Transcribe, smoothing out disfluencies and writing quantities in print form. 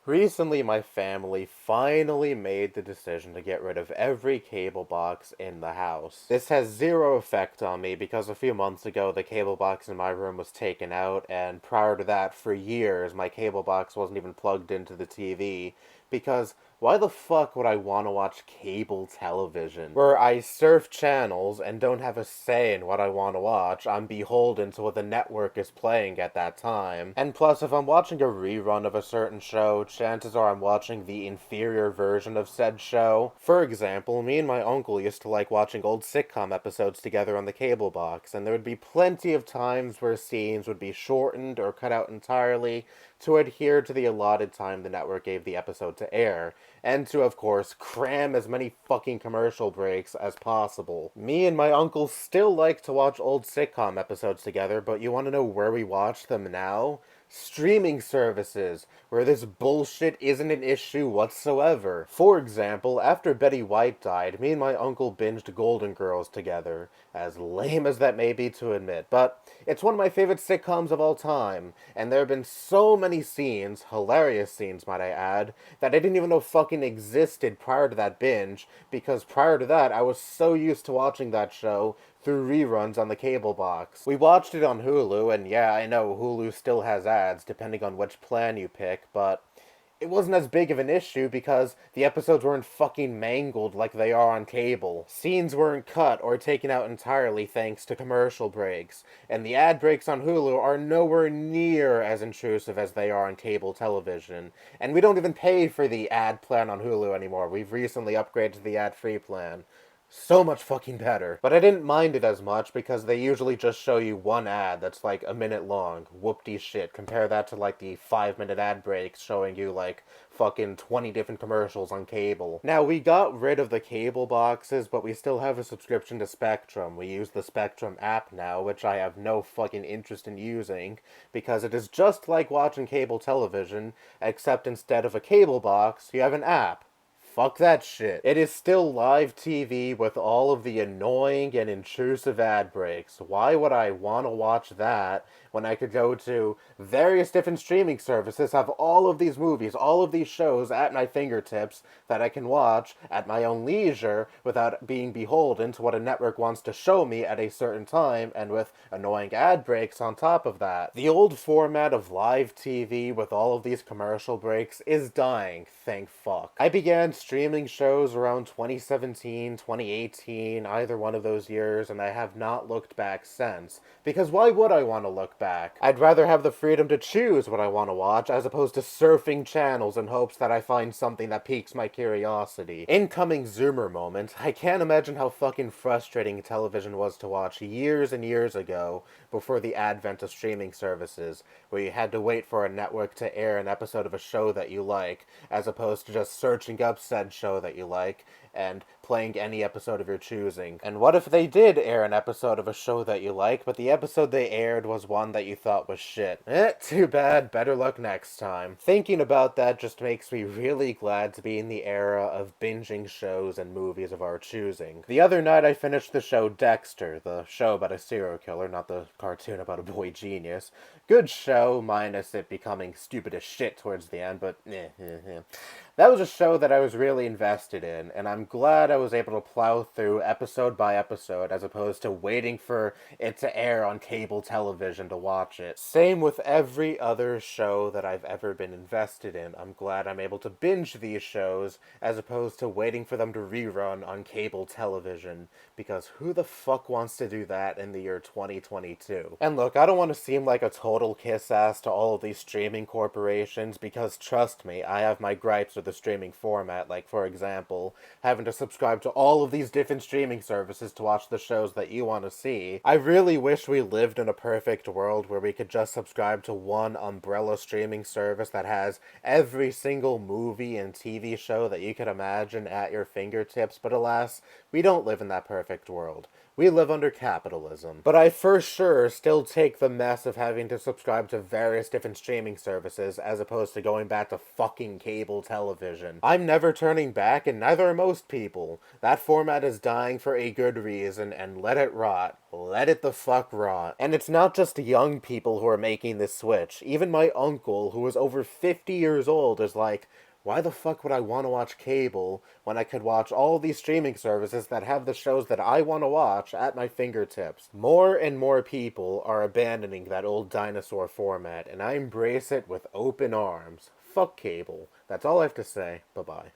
Recently, my family finally made the decision to get rid of every cable box in the house. This has zero effect on me because a few months ago the cable box in my room was taken out, and prior to that, for years, my cable box wasn't even plugged into the TV because why the fuck would I want to watch cable television? Where I surf channels and don't have a say in what I want to watch, I'm beholden to what the network is playing at that time. And plus, if I'm watching a rerun of a certain show, chances are I'm watching the inferior version of said show. For example, me and my uncle used to like watching old sitcom episodes together on the cable box, and there would be plenty of times where scenes would be shortened or cut out entirely to adhere to the allotted time the network gave the episode to air, and to, of course, cram as many fucking commercial breaks as possible. Me and my uncle still like to watch old sitcom episodes together, but you want to know where we watch them now? Streaming services, where this bullshit isn't an issue whatsoever. For example, after Betty White died, me and my uncle binged Golden Girls together, as lame as that may be to admit, but it's one of my favorite sitcoms of all time, and there have been so many scenes, hilarious scenes might I add, that I didn't even know fucking existed prior to that binge, because prior to that I was so used to watching that show through reruns on the cable box. We watched it on Hulu, and yeah, I know Hulu still has ads depending on which plan you pick, but it wasn't as big of an issue because the episodes weren't fucking mangled like they are on cable. Scenes weren't cut or taken out entirely thanks to commercial breaks, and the ad breaks on Hulu are nowhere near as intrusive as they are on cable television. And we don't even pay for the ad plan on Hulu anymore. We've recently upgraded to the ad-free plan. So much fucking better. But I didn't mind it as much because they usually just show you one ad that's like a minute long. Whoop-de shit. Compare that to like the 5-minute ad breaks showing you like fucking 20 different commercials on cable. Now, we got rid of the cable boxes, but we still have a subscription to Spectrum. We use the Spectrum app now, which I have no fucking interest in using, because it is just like watching cable television, except instead of a cable box, you have an app. Fuck that shit. It is still live TV with all of the annoying and intrusive ad breaks. Why would I want to watch that when I could go to various different streaming services, have all of these movies, all of these shows at my fingertips that I can watch at my own leisure without being beholden to what a network wants to show me at a certain time, and with annoying ad breaks on top of that. The old format of live TV with all of these commercial breaks is dying, thank fuck. I began streaming shows around 2017, 2018, either one of those years, and I have not looked back since. Because why would I want to look back? I'd rather have the freedom to choose what I want to watch as opposed to surfing channels in hopes that I find something that piques my curiosity. Incoming Zoomer moment, I can't imagine how fucking frustrating television was to watch years and years ago before the advent of streaming services, where you had to wait for a network to air an episode of a show that you like, as opposed to just searching up said show that you like and playing any episode of your choosing. And what if they did air an episode of a show that you like, but the episode they aired was one that you thought was shit? Too bad, better luck next time. Thinking about that just makes me really glad to be in the era of binging shows and movies of our choosing. The other night I finished the show Dexter, the show about a serial killer, not the cartoon about a boy genius. Good show, minus it becoming stupid as shit towards the end, but that was a show that I was really invested in, and I'm glad I was able to plow through episode by episode as opposed to waiting for it to air on cable television to watch it. Same with every other show that I've ever been invested in. I'm glad I'm able to binge these shows as opposed to waiting for them to rerun on cable television, because who the fuck wants to do that in the year 2022? And look, I don't want to seem like a total kiss-ass to all of these streaming corporations, because trust me, I have my gripes with the streaming format, like for example, having to subscribe to all of these different streaming services to watch the shows that you want to see. I really wish we lived in a perfect world where we could just subscribe to one umbrella streaming service that has every single movie and TV show that you could imagine at your fingertips, but alas, we don't live in that perfect world. We live under capitalism. But I for sure still take the mess of having to subscribe to various different streaming services as opposed to going back to fucking cable television. I'm never turning back, and neither are most people. That format is dying for a good reason, and let it rot. Let it the fuck rot. And it's not just young people who are making this switch. Even my uncle, who is over 50 years old, is like, why the fuck would I want to watch cable when I could watch all these streaming services that have the shows that I want to watch at my fingertips? More and more people are abandoning that old dinosaur format, and I embrace it with open arms. Fuck cable. That's all I have to say. Bye-bye.